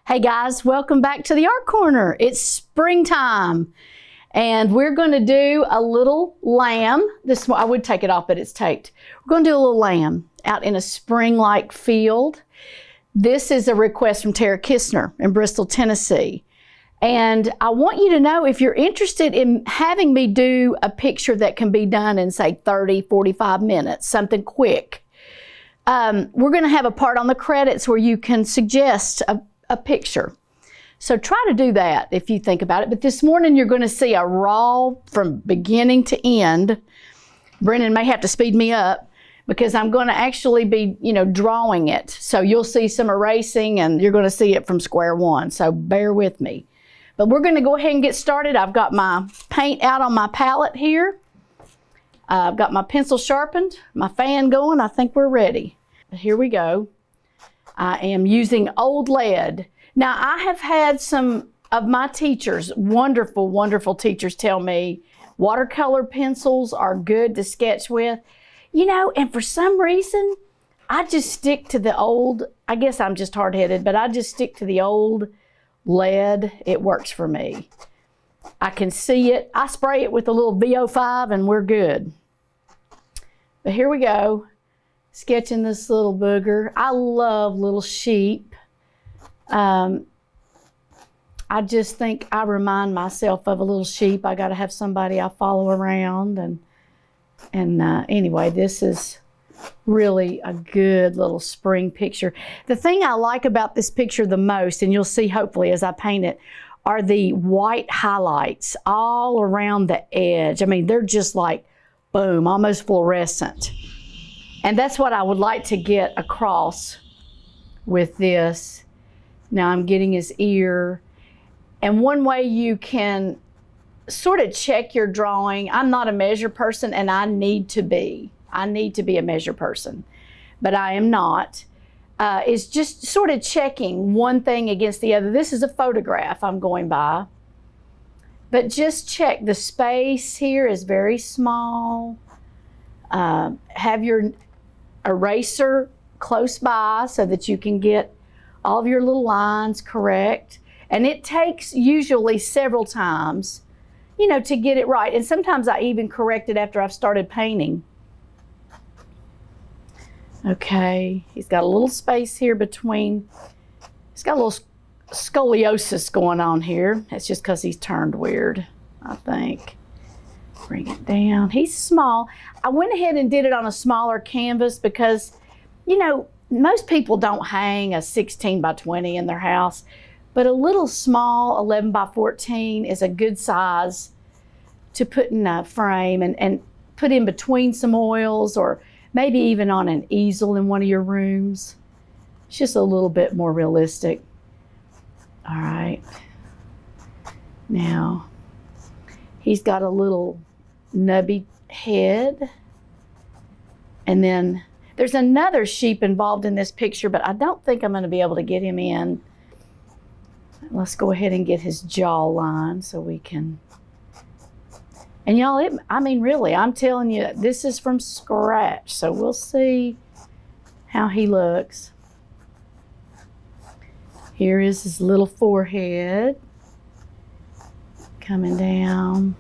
Hey guys, welcome back to the Art Corner. It's springtime and we're going to do a little lamb. I would take it off, but it's taped. We're going to do a little lamb out in a spring-like field. This is a request from Tara Kistner in Bristol, Tennessee. And I want you to know, if you're interested in having me do a picture that can be done in, say, 30, 45 minutes, something quick, we're going to have a part on the credits where you can suggest a picture. So try to do that if you think about it. But this morning you're going to see a raw from beginning to end. Brennan may have to speed me up because I'm going to actually be, drawing it. So you'll see some erasing and you're going to see it from square one. So bear with me. But we're going to go ahead and get started. I've got my paint out on my palette here. I've got my pencil sharpened, my fan going. I think we're ready. Here we go. I am using old lead. Now, I have had some of my teachers, wonderful, wonderful teachers, tell me watercolor pencils are good to sketch with. And for some reason, I just stick to the old, I guess I'm just hard-headed, but I just stick to the old lead. It works for me. I can see it. I spray it with a little VO5 and we're good. But here we go. Sketching this little booger. I love little sheep. I just think I remind myself of a little sheep. I got to have somebody I follow around. And anyway, this is really a good little spring picture. The thing I like about this picture the most, and you'll see hopefully as I paint it, are the white highlights all around the edge. I mean, they're just like, boom, almost fluorescent. And that's what I would like to get across with this. Now I'm getting his ear. And one way you can sort of check your drawing, I'm not a measure person and I need to be a measure person, but I am not, is just sort of checking one thing against the other. This is a photograph I'm going by, but just check. The space here is very small. Have your eraser close by so that you can get all of your little lines correct. And it takes usually several times, to get it right. And sometimes I even correct it after I've started painting. Okay, he's got a little space here between, he's got a little scoliosis going on here. That's just because he's turned weird, I think. Bring it down. He's small. I went ahead and did it on a smaller canvas because, most people don't hang a 16 by 20 in their house, but a little small 11 by 14 is a good size to put in a frame and put in between some oils, or maybe even on an easel in one of your rooms. It's just a little bit more realistic. All right. Now, he's got a little nubby head. And then there's another sheep involved in this picture, but I don't think I'm going to be able to get him in. Let's go ahead and get his jawline so we can. And y'all, really, I'm telling you, this is from scratch. So we'll see how he looks. Here is his little forehead coming down.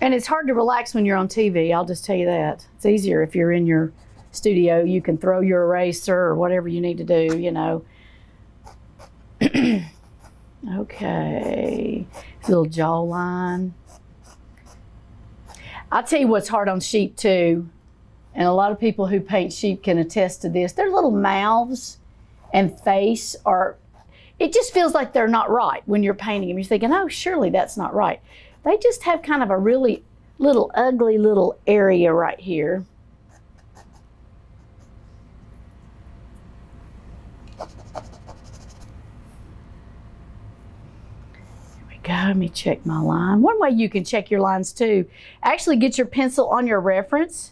And it's hard to relax when you're on TV, I'll just tell you that. It's easier if you're in your studio. You can throw your eraser or whatever you need to do, Okay, little jawline. I'll tell you what's hard on sheep too, and a lot of people who paint sheep can attest to this. Their little mouths and face it just feels like they're not right when you're painting them. You're thinking, oh, surely that's not right. They just have kind of a really little ugly little area right here. Here we go. Let me check my line. One way you can check your lines too, actually get your pencil on your reference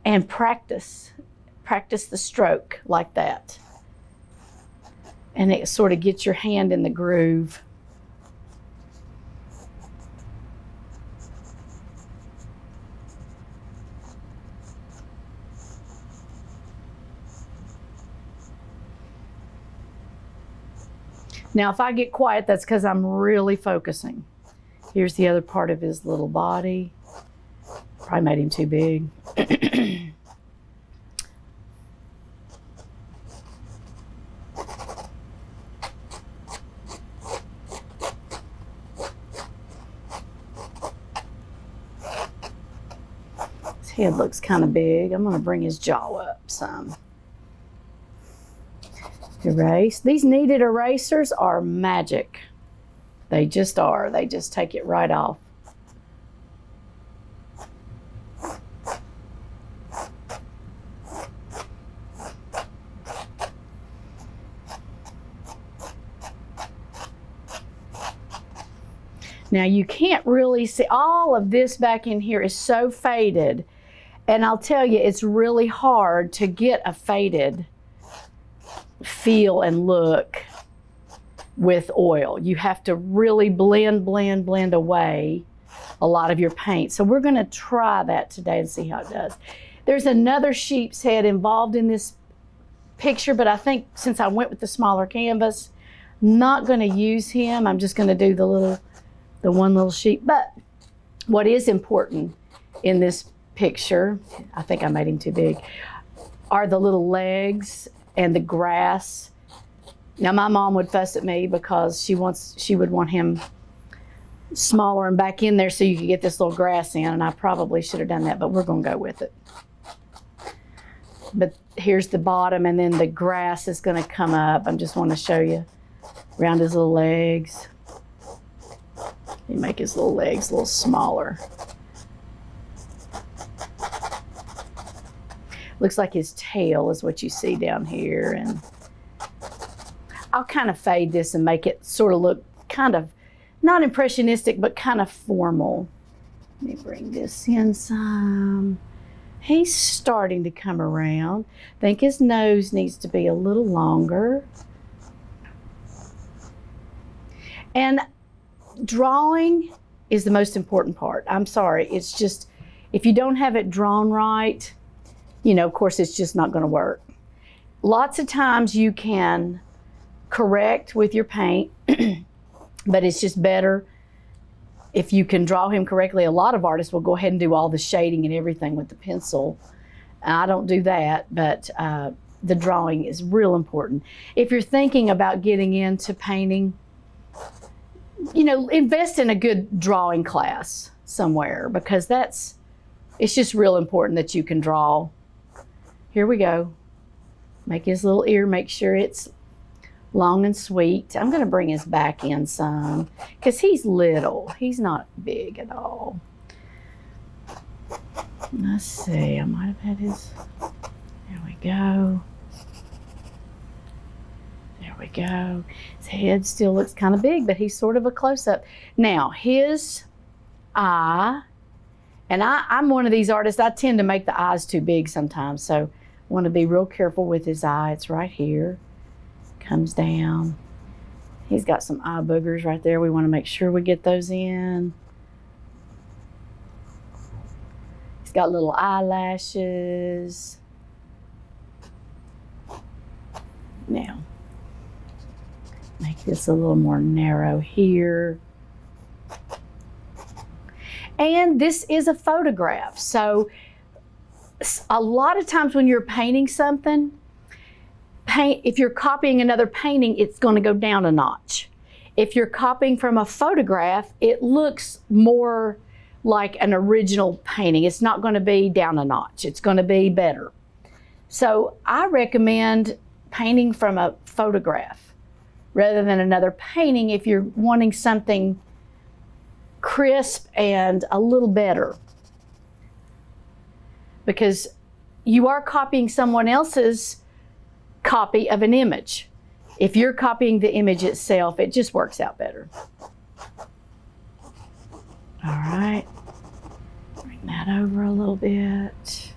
and practice the stroke like that. And it sort of gets your hand in the groove. Now, if I get quiet, that's because I'm really focusing. Here's the other part of his little body. Probably made him too big. His head looks kind of big. I'm going to bring his jaw up some. Erase. These kneaded erasers are magic. They just are. They just take it right off. Now you can't really see, all of this back in here is so faded, and I'll tell you, it's really hard to get a faded feel and look with oil. You have to really blend away a lot of your paint. So we're going to try that today and see how it does. There's another sheep's head involved in this picture, but I think since I went with the smaller canvas, not going to use him. I'm just going to do the one little sheep. But what is important in this picture, I think I made him too big, are the little legs and the grass. Now my mom would fuss at me because she would want him smaller and back in there so you could get this little grass in, and I probably should have done that, but we're going to go with it. But here's the bottom, and then the grass is going to come up. I just want to show you around his little legs. You make his little legs a little smaller. Looks like his tail is what you see down here, and I'll kind of fade this and make it sort of look kind of not impressionistic, but kind of formal. Let me bring this in some. He's starting to come around. I think his nose needs to be a little longer. And drawing is the most important part. I'm sorry, it's just, if you don't have it drawn right, you know, of course, it's just not going to work. Lots of times you can correct with your paint, but it's just better if you can draw him correctly. A lot of artists will go ahead and do all the shading and everything with the pencil. I don't do that, but the drawing is real important. If you're thinking about getting into painting, you know, invest in a good drawing class somewhere, because it's just real important that you can draw. Here we go. Make his little ear, make sure it's long and sweet. I'm going to bring his back in some because he's little. He's not big at all. Let's see. I might have had his. There we go. There we go. His head still looks kind of big, but he's sort of a close-up. Now, his eye, and I'm one of these artists, I tend to make the eyes too big sometimes, so I want to be real careful with his eye. It's right here. Comes down. He's got some eye boogers right there. We want to make sure we get those in. He's got little eyelashes. Now, make this a little more narrow here. And this is a photograph. So a lot of times when you're painting something, if you're copying another painting, it's going to go down a notch. If you're copying from a photograph, it looks more like an original painting. It's not going to be down a notch. It's going to be better. So I recommend painting from a photograph rather than another painting if you're wanting something crisp and a little better, because you are copying someone else's copy of an image. If you're copying the image itself, it just works out better. All right, bring that over a little bit.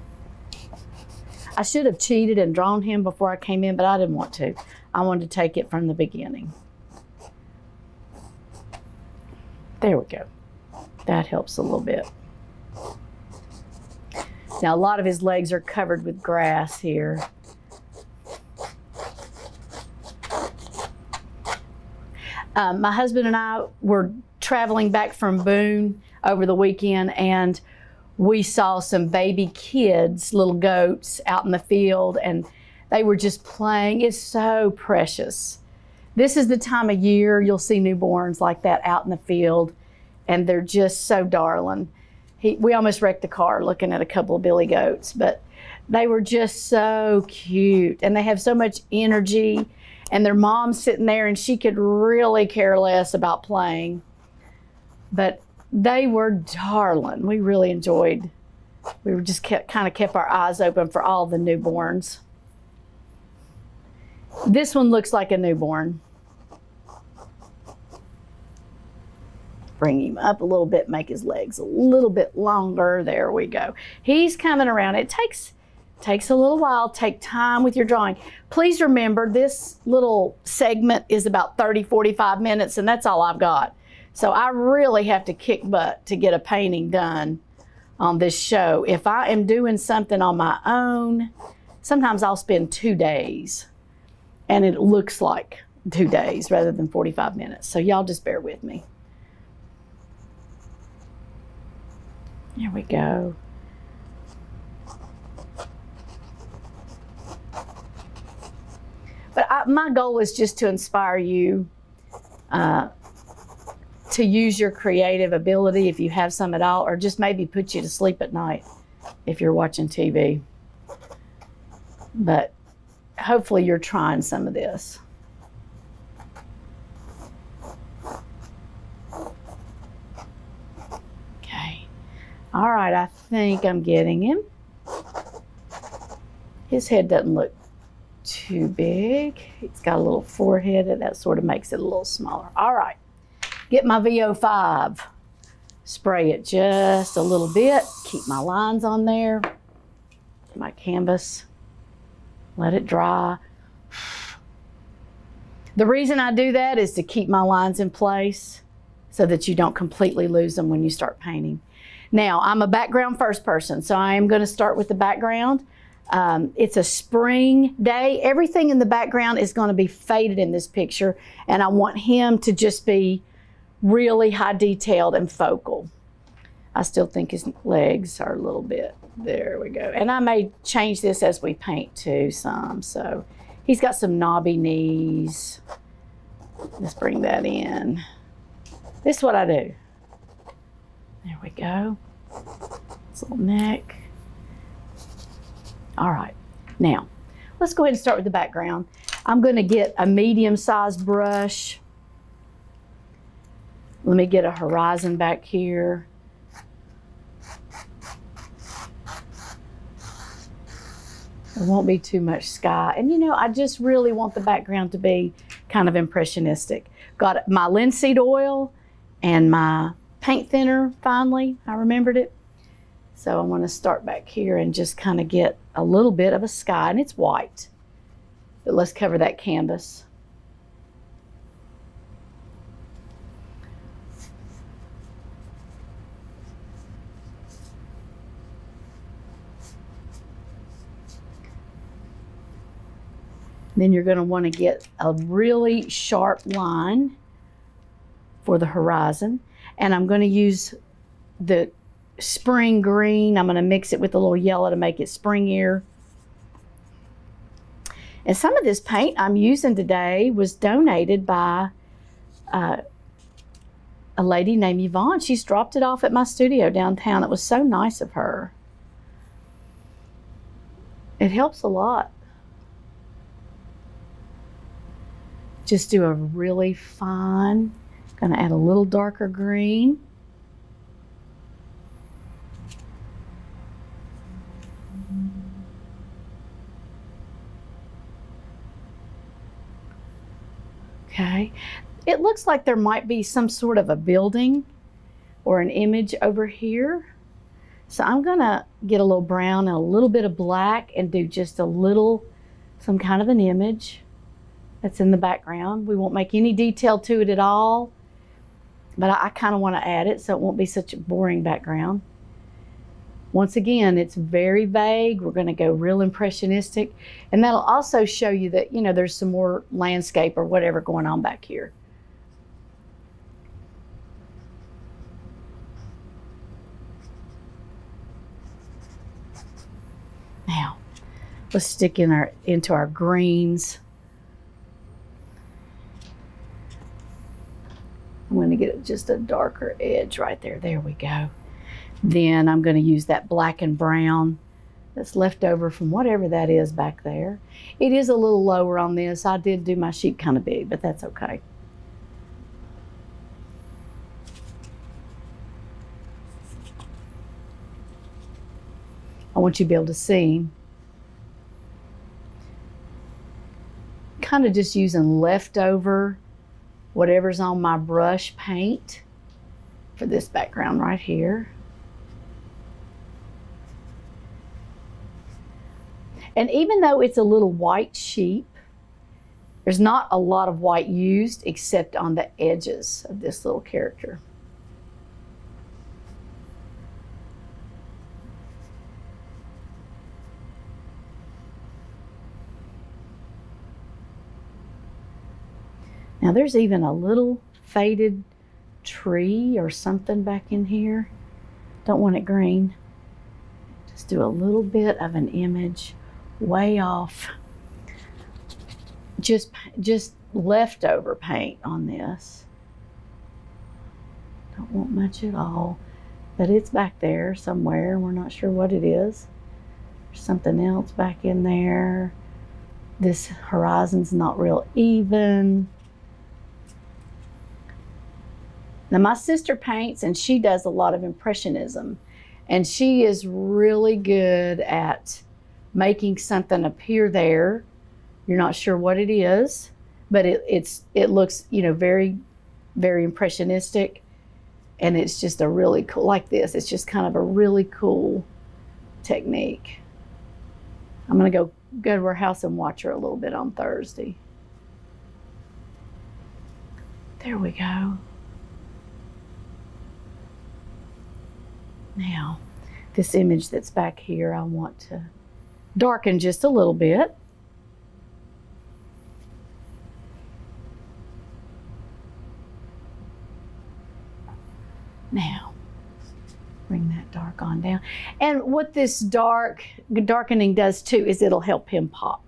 I should have cheated and drawn him before I came in, but I didn't want to. I wanted to take it from the beginning. There we go. That helps a little bit. Now, a lot of his legs are covered with grass here. My husband and I were traveling back from Boone over the weekend, and we saw some baby kids, little goats, out in the field, and they were just playing. It's so precious. This is the time of year you'll see newborns like that out in the field, and they're just so darling. We almost wrecked the car looking at a couple of billy goats, but they were just so cute, and they have so much energy, and their mom's sitting there, and she could really care less about playing. But they were darling. We really enjoyed. We were just kind of kept our eyes open for all the newborns. This one looks like a newborn. Bring him up a little bit, make his legs a little bit longer. There we go. He's coming around. It takes a little while. Take time with your drawing. Please remember, this little segment is about 30, 45 minutes, and that's all I've got. So I really have to kick butt to get a painting done on this show. If I am doing something on my own, sometimes I'll spend 2 days, and it looks like 2 days rather than 45 minutes. So y'all just bear with me. There we go. But my goal is just to inspire you to use your creative ability if you have some at all, or just maybe put you to sleep at night if you're watching TV. But hopefully you're trying some of this. Okay. All right, I think I'm getting him. His head doesn't look too big. He's got a little forehead, and that sort of makes it a little smaller. All right, get my VO5. Spray it just a little bit. Keep my lines on there. My canvas. Let it dry. The reason I do that is to keep my lines in place so that you don't completely lose them when you start painting. Now, I'm a background first person, so I am going to start with the background. It's a spring day. Everything in the background is going to be faded in this picture, and I want him to just be really high detailed and focal. I still think his legs are a little bit, there we go. And I may change this as we paint too some. So he's got some knobby knees. Let's bring that in. This is what I do. There we go. His little neck. All right, now let's go ahead and start with the background. I'm going to get a medium-sized brush. Let me get a horizon back here. There won't be too much sky. And you know, I just really want the background to be kind of impressionistic. Got my linseed oil and my paint thinner finally. I remembered it. So I want to start back here and just kind of get a little bit of a sky, and it's white. But let's cover that canvas. Then you're going to want to get a really sharp line for the horizon. And I'm going to use the spring green. I'm going to mix it with a little yellow to make it springier. And some of this paint I'm using today was donated by a lady named Yvonne. She's dropped it off at my studio downtown. It was so nice of her. It helps a lot. Just do a really fine, going to add a little darker green. Okay, it looks like there might be some sort of a building or an image over here. So I'm gonna get a little brown and a little bit of black and do just a little, some kind of an image that's in the background. We won't make any detail to it at all, but I kind of want to add it so it won't be such a boring background. Once again, it's very vague. We're going to go real impressionistic, and that'll also show you that, you know, there's some more landscape or whatever going on back here. Let's stick into our greens. I'm going to get just a darker edge right there. There we go. Then I'm going to use that black and brown that's left over from whatever that is back there. It is a little lower on this. I did do my sheep kind of big, but that's okay. I want you to be able to see. Kind of just using leftover whatever's on my brush paint for this background right here. And even though it's a little white sheep, there's not a lot of white used except on the edges of this little character. Now there's even a little faded tree or something back in here. Don't want it green. Just do a little bit of an image way off. Just leftover paint on this. Don't want much at all, but it's back there somewhere. We're not sure what it is. There's something else back in there. This horizon's not real even. Now my sister paints and she does a lot of impressionism, and she is really good at making something appear there. You're not sure what it is, but it looks, you know, very, very impressionistic, and it's just a really cool, like this, it's just kind of a really cool technique. I'm gonna go to her house and watch her a little bit on Thursday. There we go. Now, this image that's back here, I want to darken just a little bit. Now, bring that dark on down. And what this darkening does too is it'll help him pop.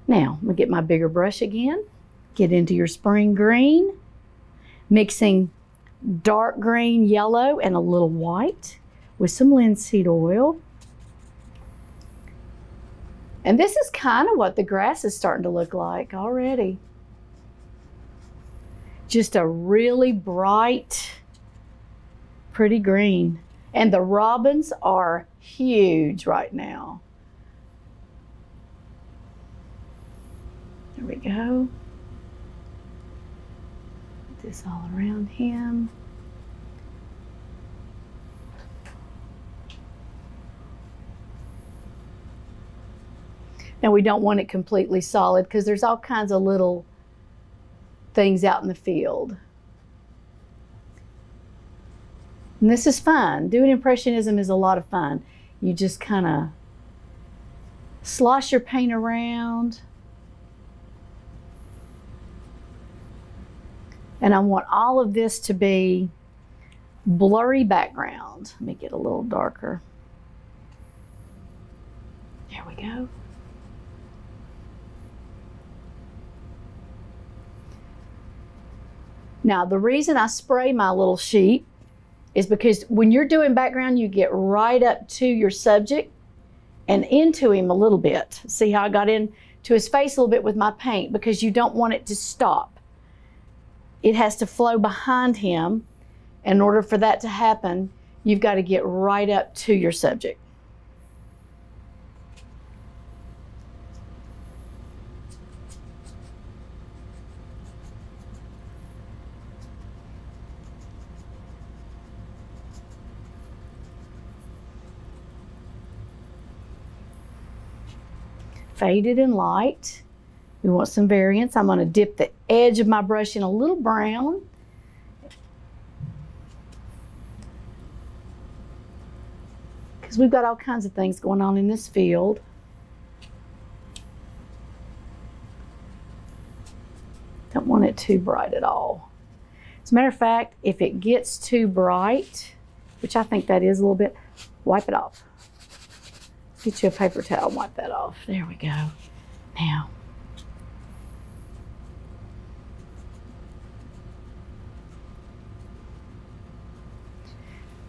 Now, I'm gonna get my bigger brush again. Get into your spring green, mixing dark green, yellow, and a little white with some linseed oil. And this is kind of what the grass is starting to look like already. Just a really bright, pretty green. And the robins are huge right now. There we go. This all around him. Now we don't want it completely solid because there's all kinds of little things out in the field. And this is fun. Doing impressionism is a lot of fun. You just kind of slosh your paint around. And I want all of this to be blurry background. Let me get a little darker. There we go. Now, the reason I spray my little sheep is because when you're doing background, you get right up to your subject and into him a little bit. See how I got into his face a little bit with my paint, because you don't want it to stop. It has to flow behind him. In order for that to happen, you've got to get right up to your subject. Faded and light. We want some variance. I'm going to dip the edge of my brush in a little brown. Because we've got all kinds of things going on in this field. Don't want it too bright at all. As a matter of fact, if it gets too bright, which I think that is a little bit, wipe it off. Get you a paper towel and wipe that off. There we go. Now,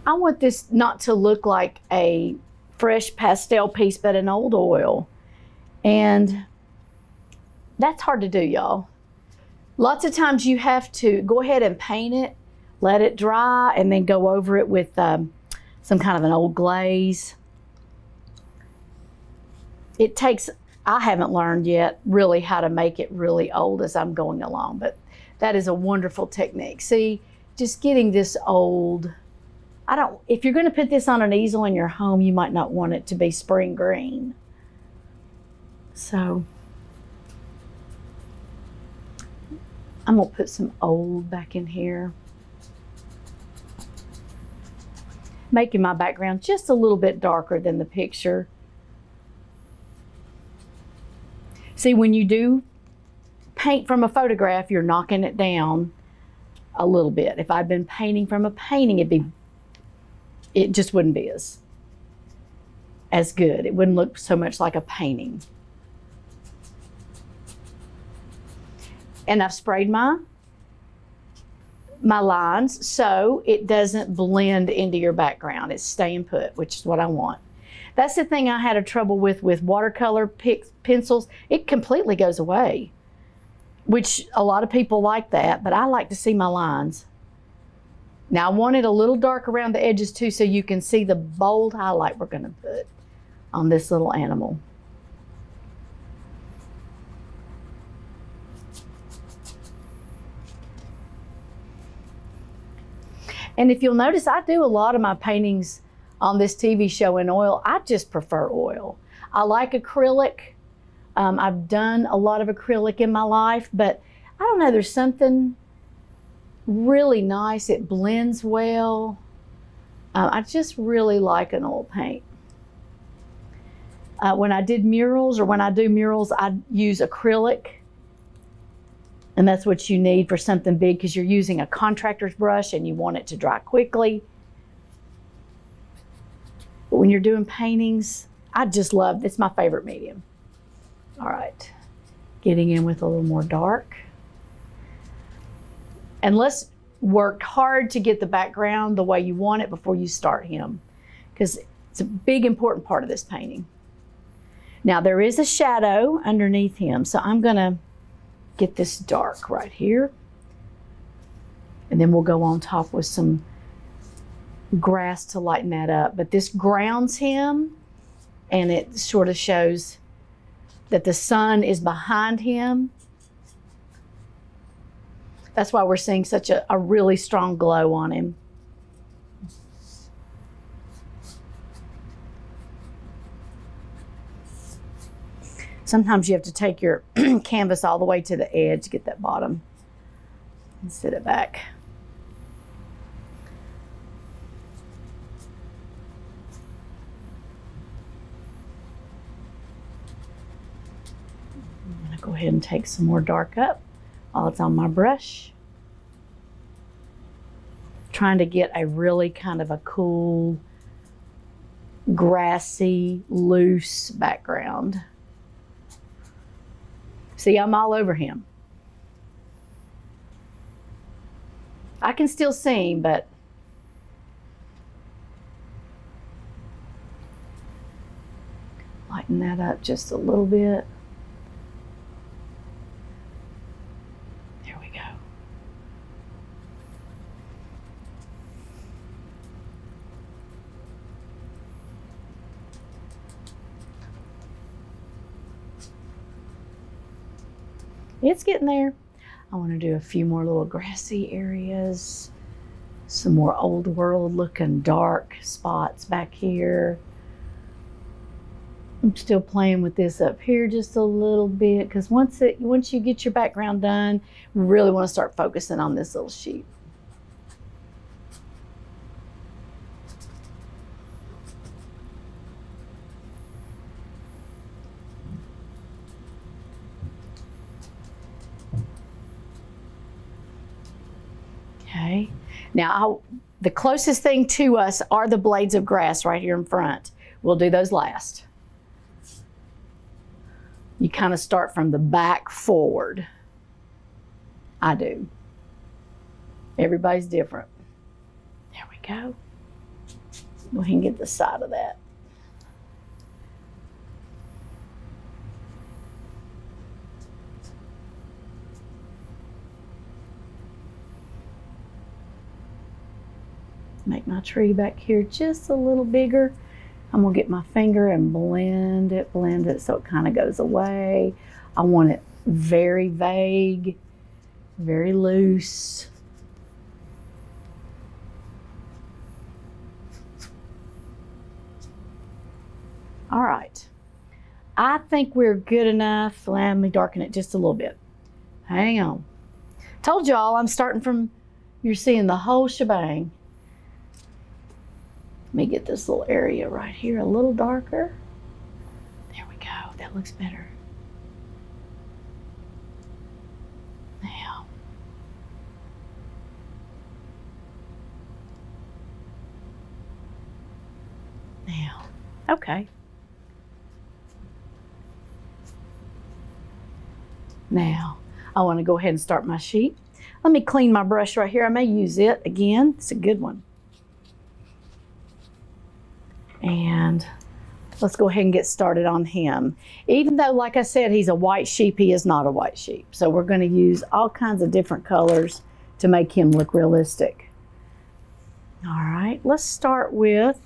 I want this not to look like a fresh pastel piece, but an old oil. And that's hard to do, y'all. Lots of times you have to go ahead and paint it, let it dry, and then go over it with some kind of an old glaze. It takes, I haven't learned yet really how to make it really old as I'm going along, but that is a wonderful technique. See, just getting this old, if you're going to put this on an easel in your home, you might not want it to be spring green. So I'm going to put some old back in here, making my background just a little bit darker than the picture. See, when you do paint from a photograph, you're knocking it down a little bit. If I'd been painting from a painting, it just wouldn't be as good. It wouldn't look so much like a painting. And I've sprayed my lines so it doesn't blend into your background. It's staying put, which is what I want. That's the thing I had a trouble with watercolor pencils. It completely goes away, which a lot of people like that, but I like to see my lines. Now I want it a little dark around the edges too, so you can see the bold highlight we're going to put on this little animal. And if you'll notice, I do a lot of my paintings on this TV show in oil. I just prefer oil. I like acrylic. I've done a lot of acrylic in my life, but I don't know, there's something really nice. It blends well. I just really like an oil paint. When I did murals, or when I do murals, I use acrylic. And that's what you need for something big, because you're using a contractor's brush and you want it to dry quickly. But when you're doing paintings, I just love, it's my favorite medium. All right, getting in with a little more dark. And let's work hard to get the background the way you want it before you start him, because it's a big, important part of this painting. Now there is a shadow underneath him, so I'm gonna get this dark right here. And then we'll go on top with some grass to lighten that up. But this grounds him, and it sort of shows that the sun is behind him. That's why we're seeing such a really strong glow on him. Sometimes you have to take your canvas all the way to the edge to get that bottom and sit it back. I'm going to go ahead and take some more dark up while it's on my brush. Trying to get a really kind of a cool, grassy, loose background. See, I'm all over him. I can still see him, but lighten that up just a little bit. There we go. It's getting there. I want to do a few more little grassy areas, some more old world looking dark spots back here. I'm still playing with this up here just a little bit, because once you get your background done, we really want to start focusing on this little sheep. Okay, now the closest thing to us are the blades of grass right here in front. We'll do those last. kind of start from the back forward. I do. Everybody's different. There we go. Go ahead and get the side of that. Make my tree back here just a little bigger. I'm gonna get my finger and blend it so it kind of goes away. I want it very vague, very loose. All right, I think we're good enough. Let me darken it just a little bit. Hang on. Told y'all I'm starting from, you're seeing the whole shebang. Let me get this little area right here a little darker. There we go, that looks better. Now, okay. Now, I want to go ahead and start my sheet. Let me clean my brush right here. I may use it again. It's a good one. And let's go ahead and get started on him. Even though, like I said, he's a white sheep, he is not a white sheep. So we're going to use all kinds of different colors to make him look realistic. All right, let's start with,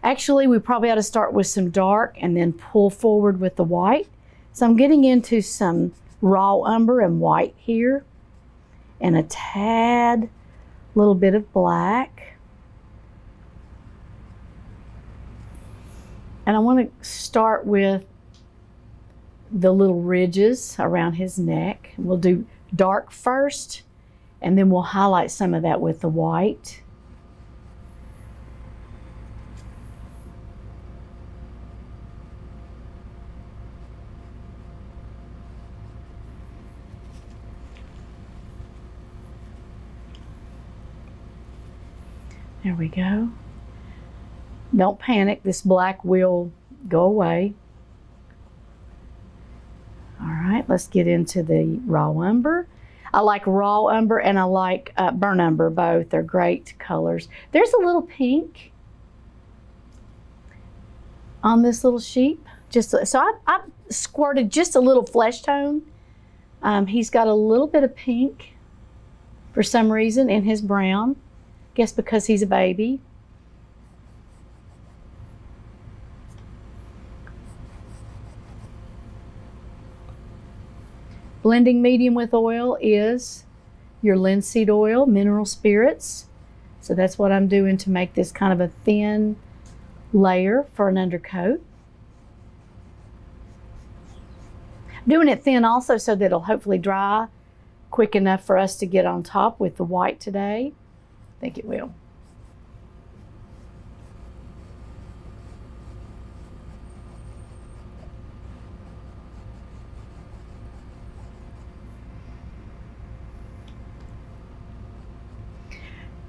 actually, we probably ought to start with some dark and then pull forward with the white. So I'm getting into some raw umber and white here, and a tad, little bit of black. And I want to start with the little ridges around his neck. We'll do dark first, and then we'll highlight some of that with the white. There we go. Don't panic, this black will go away. All right, let's get into the raw umber. I like raw umber and I like burnt umber, both. They're great colors. There's a little pink on this little sheep. So I squirted just a little flesh tone. He's got a little bit of pink for some reason in his brown. Guess because he's a baby. Blending medium with oil is your linseed oil, mineral spirits. So that's what I'm doing to make this kind of a thin layer for an undercoat. I'm doing it thin also so that it'll hopefully dry quick enough for us to get on top with the white today. I think it will.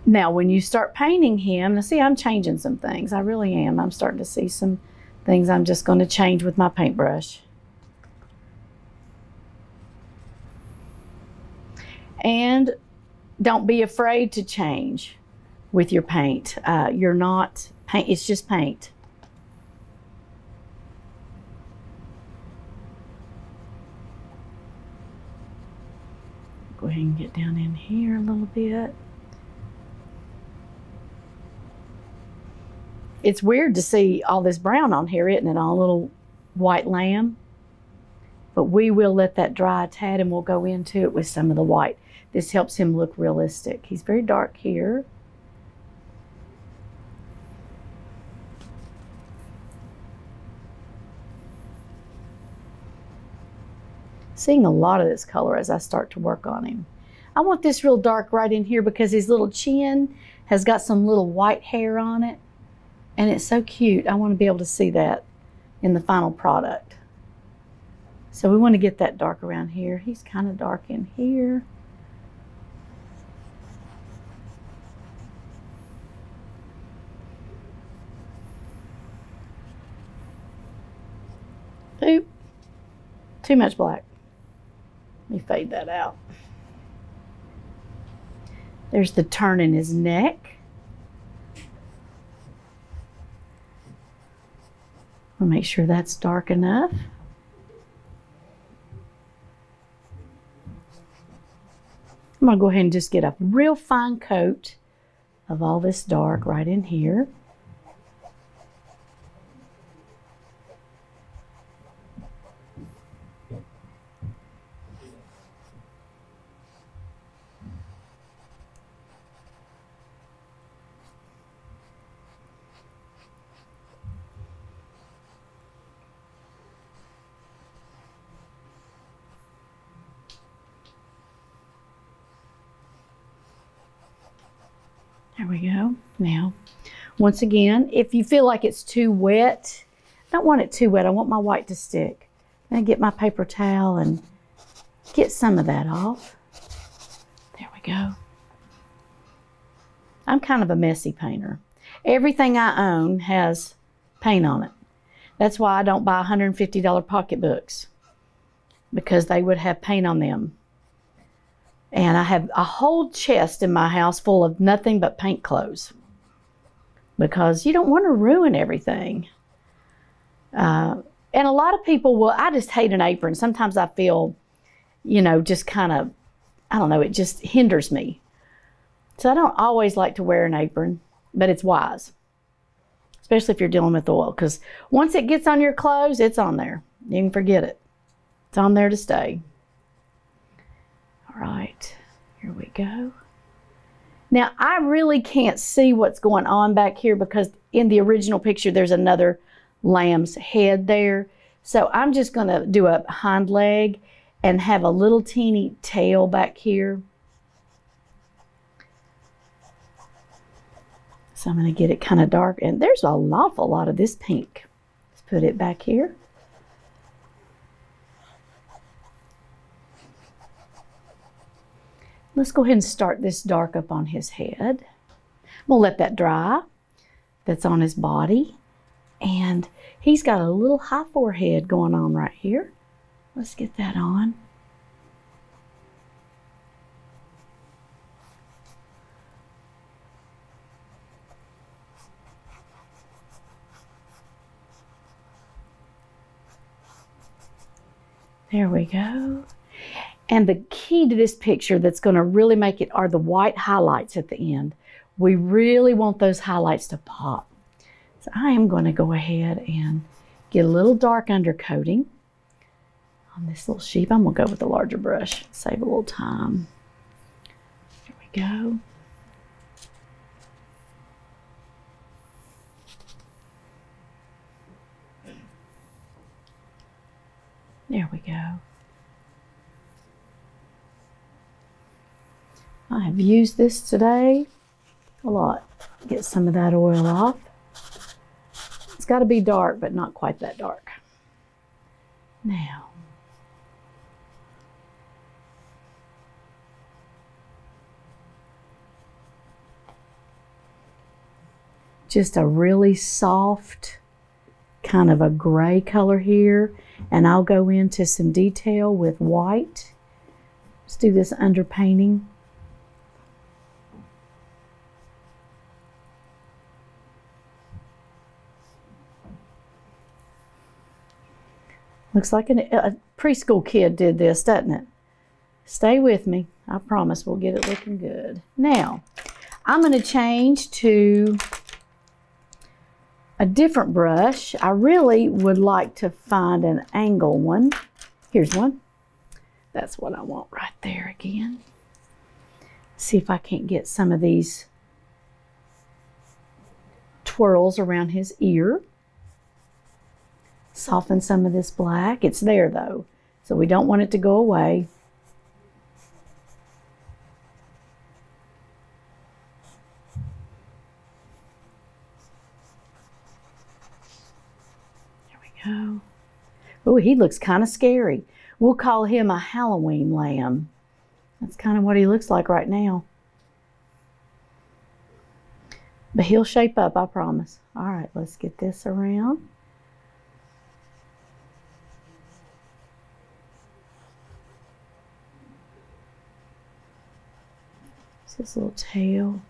Now, when you start painting him, now see, I'm changing some things. I really am. I'm starting to see some things I'm just going to change with my paintbrush. And don't be afraid to change with your paint. You're not paint, it's just paint. Go ahead and get down in here a little bit. It's weird to see all this brown on here, isn't it? On a little white lamb. But we will let that dry a tad and we'll go into it with some of the white. This helps him look realistic. He's very dark here. Seeing a lot of this color as I start to work on him. I want this real dark right in here because his little chin has got some little white hair on it. And it's so cute. I want to be able to see that in the final product. So we want to get that dark around here. He's kind of dark in here. Oop. Too much black. Let me fade that out. There's the turn in his neck. I'll make sure that's dark enough. I'm going to go ahead and just get a real fine coat of all this dark right in here. There we go. Now, once again, if you feel like it's too wet, I don't want it too wet. I want my white to stick. I'm going to get my paper towel and get some of that off. There we go. I'm kind of a messy painter. Everything I own has paint on it. That's why I don't buy $150 pocketbooks, because they would have paint on them. And I have a whole chest in my house full of nothing but paint clothes, because you don't want to ruin everything. And a lot of people will, I just hate an apron. Sometimes I feel, you know, just kind of, I don't know, it just hinders me. So I don't always like to wear an apron, but it's wise, especially if you're dealing with oil, because once it gets on your clothes, it's on there. You can forget it. It's on there to stay. All right, here we go. Now, I really can't see what's going on back here, because in the original picture, there's another lamb's head there. So I'm just going to do a hind leg and have a little teeny tail back here. So I'm going to get it kind of dark. And there's an awful lot of this pink. Let's put it back here. Let's go ahead and start this dark up on his head. We'll let that dry. That's on his body. And he's got a little high forehead going on right here. Let's get that on. There we go. And the key to this picture that's going to really make it are the white highlights at the end. We really want those highlights to pop. So I am going to go ahead and get a little dark undercoating on this little sheep. I'm going to go with a larger brush, save a little time. Here we go. There we go. I have used this today a lot. Get some of that oil off. It's got to be dark, but not quite that dark. Now, just a really soft, kind of a gray color here, and I'll go into some detail with white. Let's do this underpainting. Looks like a preschool kid did this, doesn't it? Stay with me. I promise we'll get it looking good. Now, I'm going to change to a different brush. I really would like to find an angle one. Here's one. That's what I want right there again. See if I can't get some of these twirls around his ear. Soften some of this black. It's there though, so we don't want it to go away. There we go. Oh, he looks kind of scary. We'll call him a Halloween lamb. That's kind of what he looks like right now. But he'll shape up, I promise. All right, let's get this around. His little tail,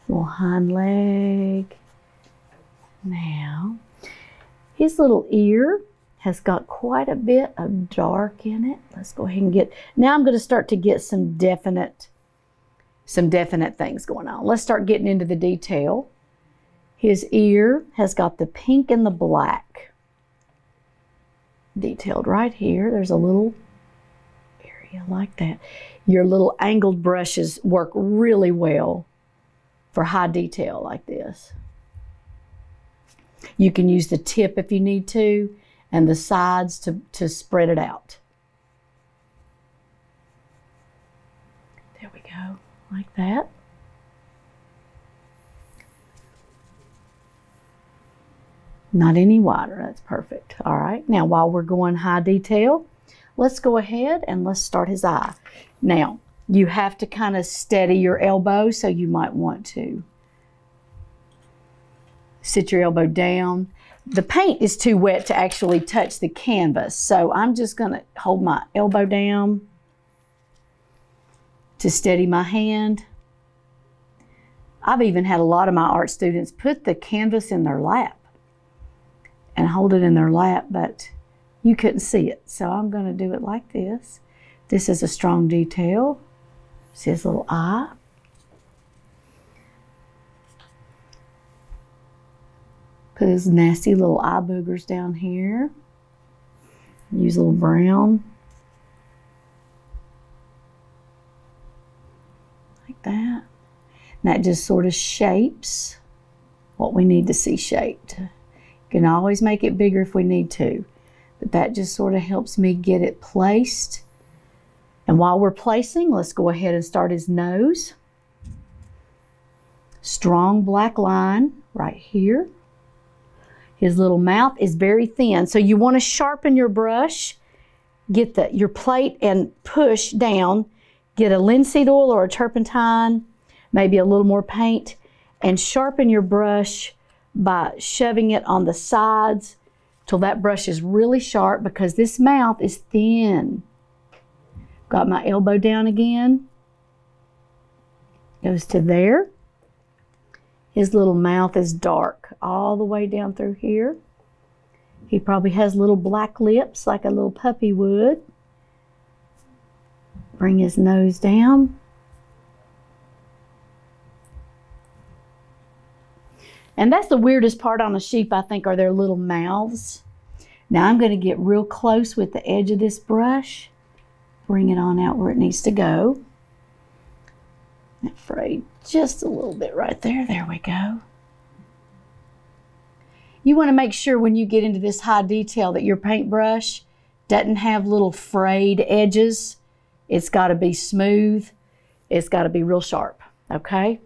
little hind leg. Now, his little ear has got quite a bit of dark in it. Let's go ahead and get, now I'm going to start to get some definite things going on. Let's start getting into the detail. His ear has got the pink and the black detailed right here. There's a little area like that. Your little angled brushes work really well for high detail like this. You can use the tip if you need to, and the sides to spread it out. There we go, like that. Not any wider, that's perfect. All right, now while we're going high detail, let's go ahead and let's start his eye. Now, you have to kind of steady your elbow, so you might want to sit your elbow down. The paint is too wet to actually touch the canvas, so I'm just going to hold my elbow down to steady my hand. I've even had a lot of my art students put the canvas in their lap and hold it in their lap, but you couldn't see it, so I'm going to do it like this. This is a strong detail. See his little eye? Put his nasty little eye boogers down here. Use a little brown. Like that. And that just sort of shapes what we need to see shaped. You can always make it bigger if we need to, but that just sort of helps me get it placed. And while we're placing, let's go ahead and start his nose. Strong black line right here. His little mouth is very thin, so you want to sharpen your brush, get your plate and push down, get a linseed oil or a turpentine, maybe a little more paint, and sharpen your brush by shoving it on the sides till that brush is really sharp, because this mouth is thin. Got my elbow down again. Goes to there. His little mouth is dark all the way down through here. He probably has little black lips like a little puppy would. Bring his nose down. And that's the weirdest part on a sheep, I think, are their little mouths. Now I'm going to get real close with the edge of this brush. Bring it on out where it needs to go. That frayed just a little bit right there. There we go. You want to make sure when you get into this high detail that your paintbrush doesn't have little frayed edges. It's got to be smooth. It's got to be real sharp, okay?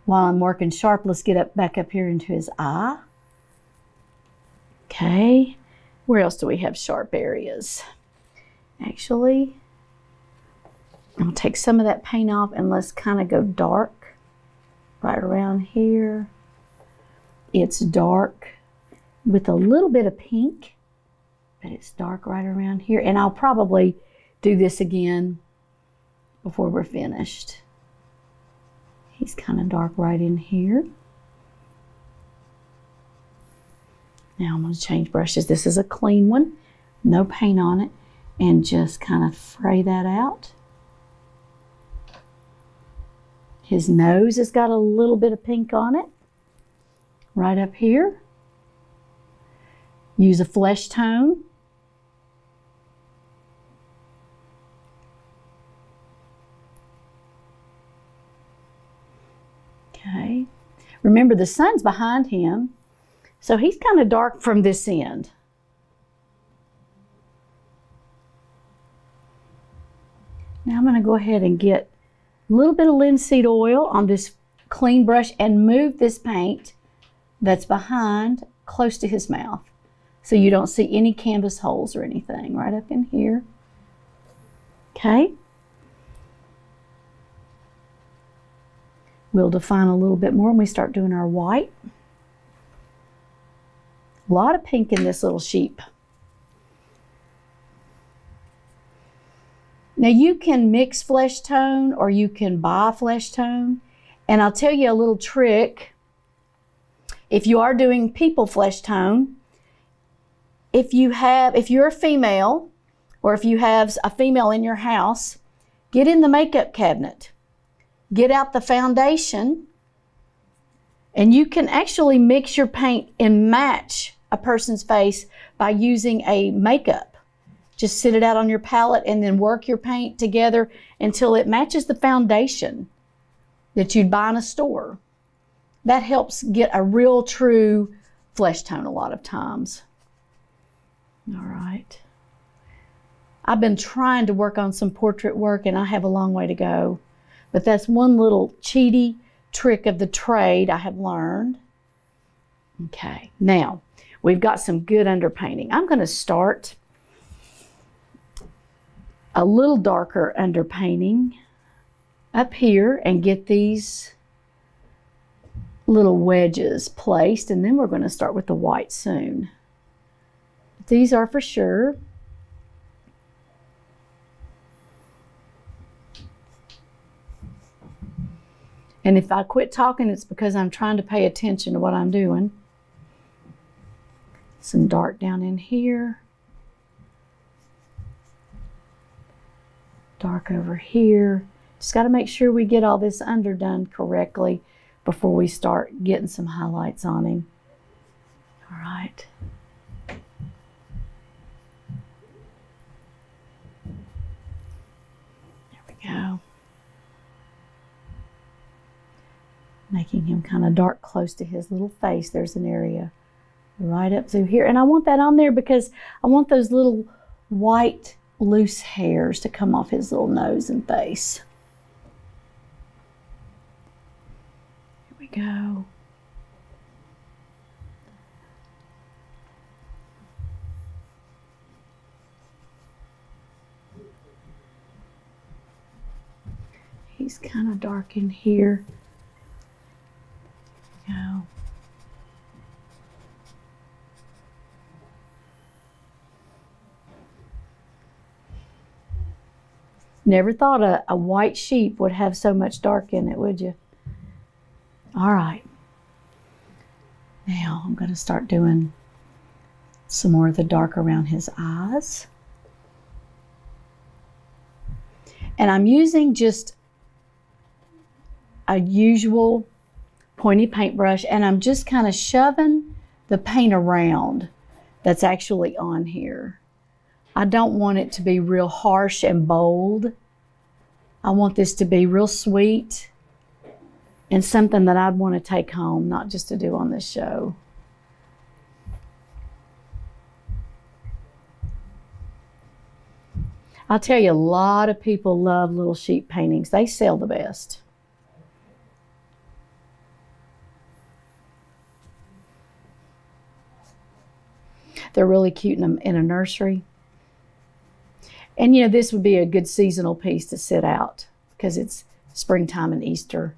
While I'm working sharp, let's get back up here into his eye. Okay, where else do we have sharp areas? Actually, I'll take some of that paint off and let's kind of go dark right around here. It's dark with a little bit of pink, but it's dark right around here. And I'll probably do this again before we're finished. He's kind of dark right in here. Now I'm going to change brushes. This is a clean one, no paint on it, and just kind of fray that out. His nose has got a little bit of pink on it, right up here. Use a flesh tone. Okay. Remember, the sun's behind him, so he's kind of dark from this end. Now I'm going to go ahead and get a little bit of linseed oil on this clean brush and move this paint that's behind close to his mouth, so you don't see any canvas holes or anything right up in here. Okay. We'll define a little bit more when we start doing our white. A lot of pink in this little sheep. Now you can mix flesh tone or you can buy flesh tone. And I'll tell you a little trick. If you are doing people flesh tone, if you're a female or if you have a female in your house, get in the makeup cabinet, get out the foundation, and you can actually mix your paint and match a person's face by using a makeup. Just sit it out on your palette and then work your paint together until it matches the foundation that you'd buy in a store. That helps get a real true flesh tone a lot of times. All right. I've been trying to work on some portrait work and I have a long way to go. But that's one little cheaty trick of the trade I have learned. Okay, now we've got some good underpainting. I'm going to start a little darker underpainting up here and get these little wedges placed, and then we're going to start with the white soon. These are for sure. And if I quit talking, it's because I'm trying to pay attention to what I'm doing. Some dark down in here. Dark over here. Just got to make sure we get all this underdone correctly before we start getting some highlights on him. All right. There we go. Making him kind of dark close to his little face. There's an area right up through here. And I want that on there because I want those little white loose hairs to come off his little nose and face. Here we go. He's kind of dark in here. Go. Never thought a white sheep would have so much dark in it, would you? All right. Now I'm going to start doing some more of the dark around his eyes. And I'm using just a usual pointy paintbrush, and I'm just kind of shoving the paint around that's actually on here. I don't want it to be real harsh and bold. I want this to be real sweet and something that I'd want to take home, not just to do on this show. I'll tell you, a lot of people love little sheep paintings. They sell the best. They're really cute in a nursery. And you know, this would be a good seasonal piece to sit out because it's springtime and Easter.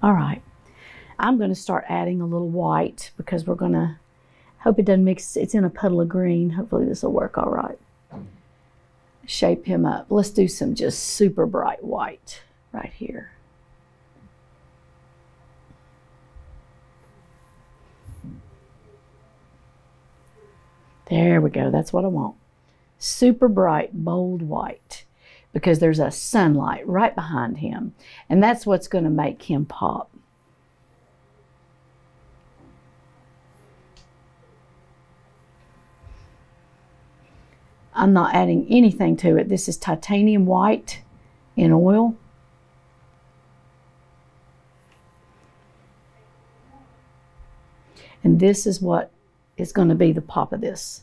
All right, I'm going to start adding a little white because we're going to, hope it doesn't mix, it's in a puddle of green. Hopefully this will work all right. Shape him up. Let's do some just super bright white right here. There we go. That's what I want. Super bright, bold white, because there's a sunlight right behind him. And that's what's going to make him pop. I'm not adding anything to it. This is titanium white in oil. And this is what is going to be the pop of this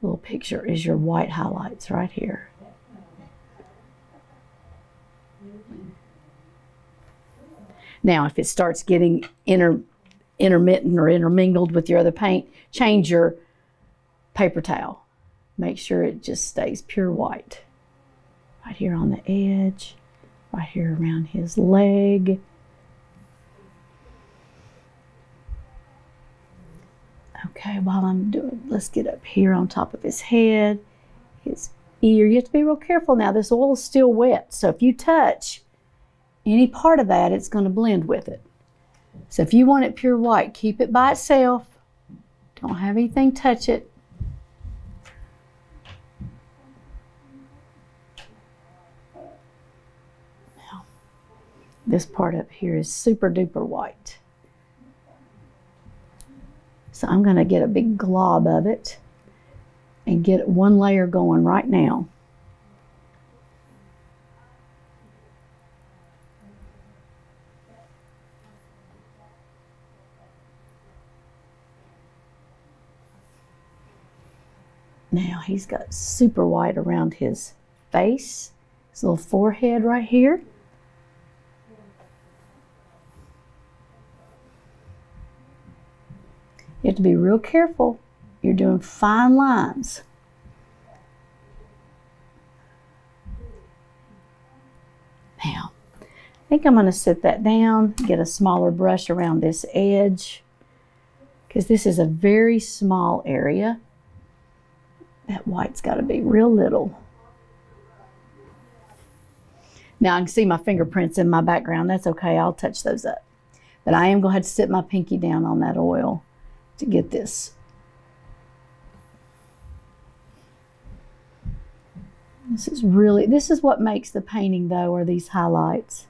little picture, is your white highlights right here. Now, if it starts getting intermittent or intermingled with your other paint, change your paper towel. Make sure it just stays pure white. Right here on the edge, right here around his leg. Okay, while I'm doing, let's get up here on top of his head, his ear. You have to be real careful now. This oil is still wet, so if you touch any part of that, it's going to blend with it. So if you want it pure white, keep it by itself. Don't have anything touch it. Now, this part up here is super duper white. So I'm going to get a big glob of it and get one layer going right now. Now he's got super white around his face, his little forehead right here. You have to be real careful. You're doing fine lines. Now, I think I'm going to set that down, get a smaller brush around this edge, because this is a very small area. That white's got to be real little. Now I can see my fingerprints in my background. That's okay, I'll touch those up. But I am going to have to sit my pinky down on that oil to get this. This is what makes the painting though, are these highlights.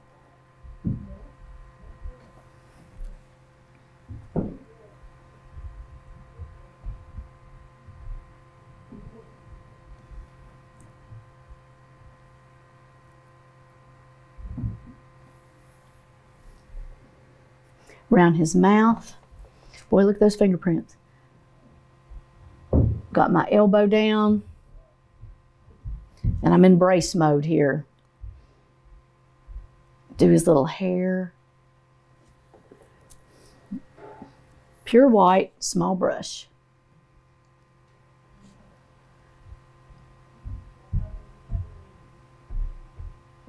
Around his mouth. Boy, look at those fingerprints. Got my elbow down. And I'm in brace mode here. Do his little hair. Pure white, small brush.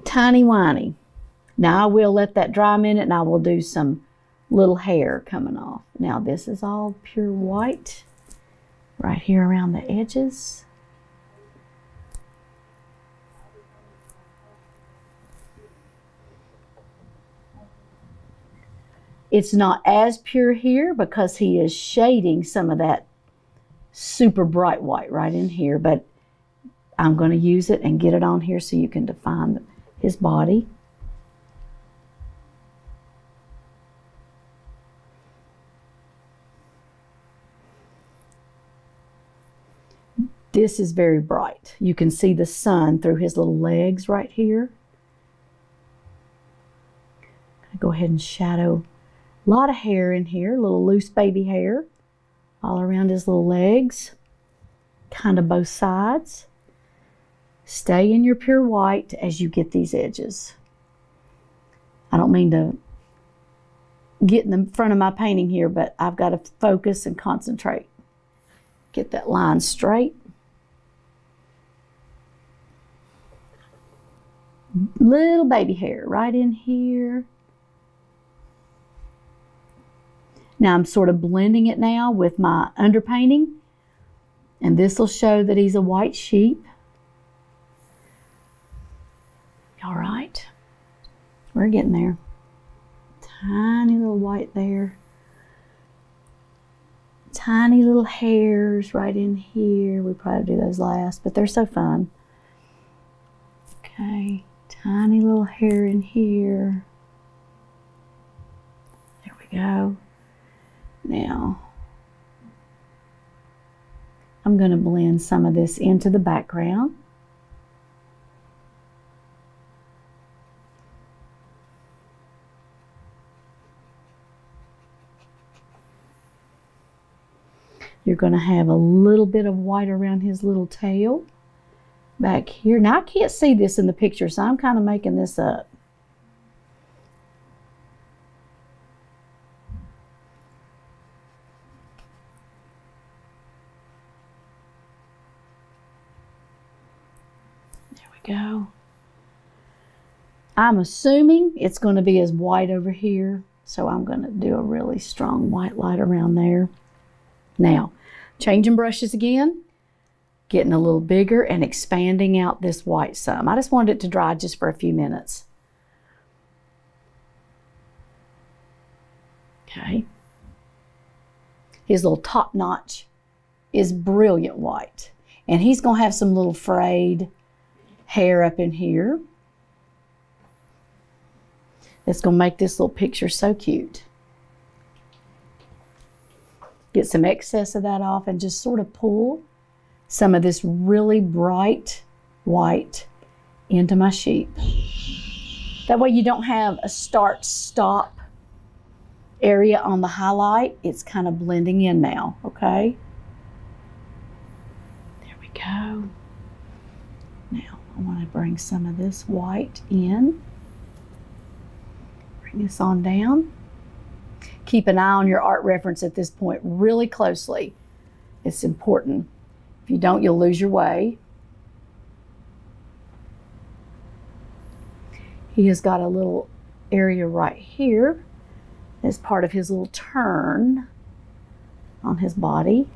Tiny whiny. Now I will let that dry a minute and I will do some little hair coming off. Now this is all pure white right here around the edges. It's not as pure here because he is shading some of that super bright white right in here, but I'm going to use it and get it on here so you can define his body. This is very bright. You can see the sun through his little legs right here. I'm going to go ahead and shadow a lot of hair in here, little loose baby hair all around his little legs, kind of both sides. Stay in your pure white as you get these edges. I don't mean to get in the front of my painting here, but I've got to focus and concentrate. Get that line straight. Little baby hair right in here. Now I'm sort of blending it now with my underpainting, and this will show that he's a white sheep. All right, we're getting there. Tiny little white there. Tiny little hairs right in here. We probably do those last, but they're so fun. Okay, tiny little hair in here. There we go. Now, I'm going to blend some of this into the background. You're going to have a little bit of white around his little tail back here. Now, I can't see this in the picture, so I'm kind of making this up. Go. I'm assuming it's going to be as white over here, so I'm going to do a really strong white light around there. Now, changing brushes again, getting a little bigger and expanding out this white some. I just wanted it to dry just for a few minutes. Okay. His little top notch is brilliant white. And he's going to have some little frayed hair up in here. It's going to make this little picture so cute. Get some excess of that off and just sort of pull some of this really bright white into my sheep. That way you don't have a start-stop area on the highlight. It's kind of blending in now, okay? There we go. Now I want to bring some of this white in. Bring this on down. Keep an eye on your art reference at this point really closely. It's important. If you don't, you'll lose your way. He has got a little area right here as part of his little turn on his body.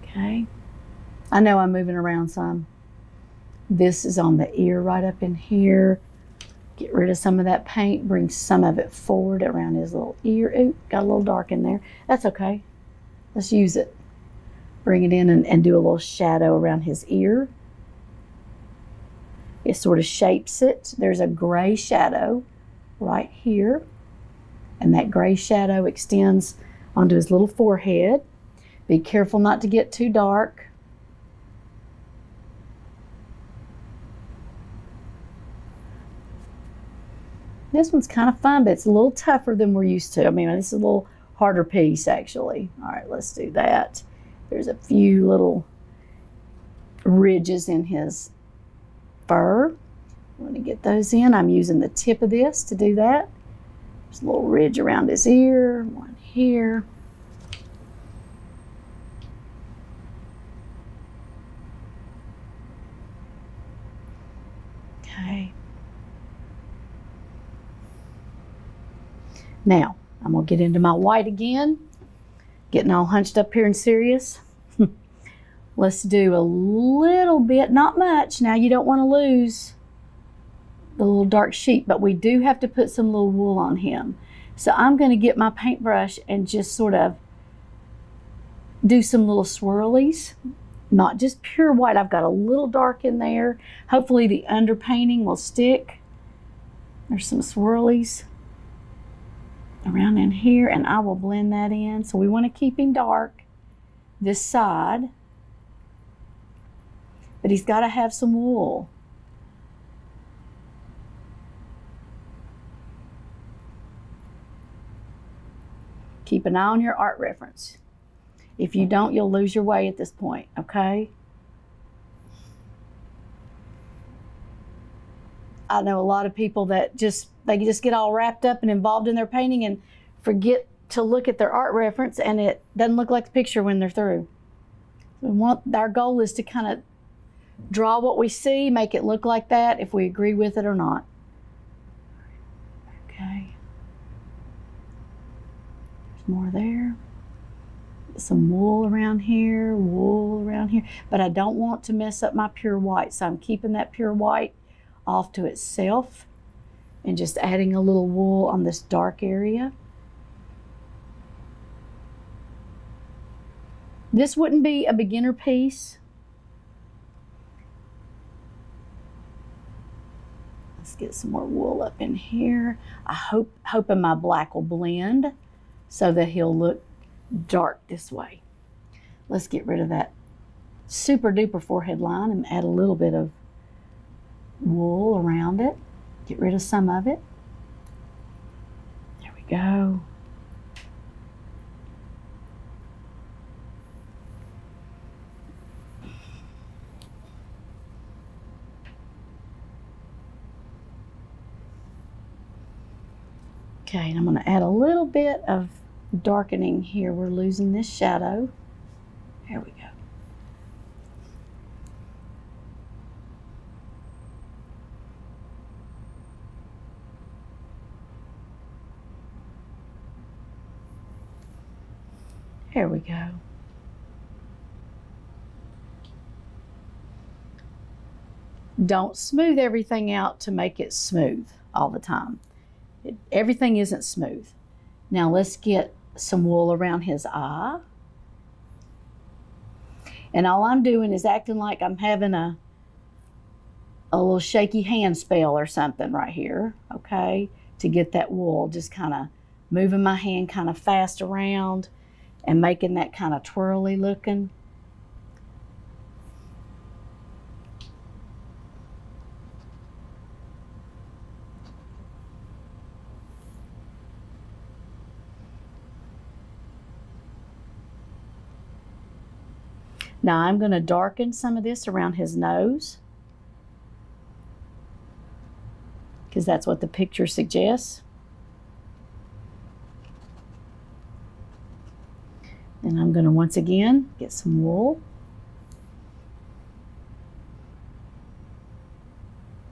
Okay. I know I'm moving around some. This is on the ear right up in here. Get rid of some of that paint, bring some of it forward around his little ear. Ooh, got a little dark in there. That's okay. Let's use it. Bring it in and do a little shadow around his ear. It sort of shapes it. There's a gray shadow right here. And that gray shadow extends onto his little forehead. Be careful not to get too dark. This one's kind of fun, but it's a little tougher than we're used to. I mean, this is a little harder piece, actually. All right, let's do that. There's a few little ridges in his fur. I'm going to get those in. I'm using the tip of this to do that. There's a little ridge around his ear, one here. Okay. Now, I'm going to get into my white again. Getting all hunched up here and serious. Let's do a little bit, not much. Now, you don't want to lose the little dark sheep, but we do have to put some little wool on him. So I'm going to get my paintbrush and just sort of do some little swirlies. Not just pure white. I've got a little dark in there. Hopefully the underpainting will stick. There's some swirlies around in here, and I will blend that in. So we want to keep him dark this side, but he's got to have some wool. Keep an eye on your art reference. If you don't, you'll lose your way at this point, okay? I know a lot of people that they just get all wrapped up and involved in their painting and forget to look at their art reference, and it doesn't look like the picture when they're through. Our goal is to kind of draw what we see, make it look like that if we agree with it or not. Okay. There's more there. Some wool around here, but I don't want to mess up my pure white, so I'm keeping that pure white off to itself and just adding a little wool on this dark area. This wouldn't be a beginner piece. Let's get some more wool up in here. Hoping my black will blend so that he'll look dark this way. Let's get rid of that super duper forehead line and add a little bit of wool around it. Get rid of some of it. There we go. Okay, and I'm going to add a little bit of darkening here. We're losing this shadow. There we go. Here we go. Don't smooth everything out to make it smooth all the time. Everything isn't smooth. Now let's get some wool around his eye. And all I'm doing is acting like I'm having a little shaky hand spell or something right here, okay, to get that wool. Just kind of moving my hand kind of fast around and making that kind of twirly looking. Now I'm going to darken some of this around his nose, because that's what the picture suggests. And I'm going to once again get some wool.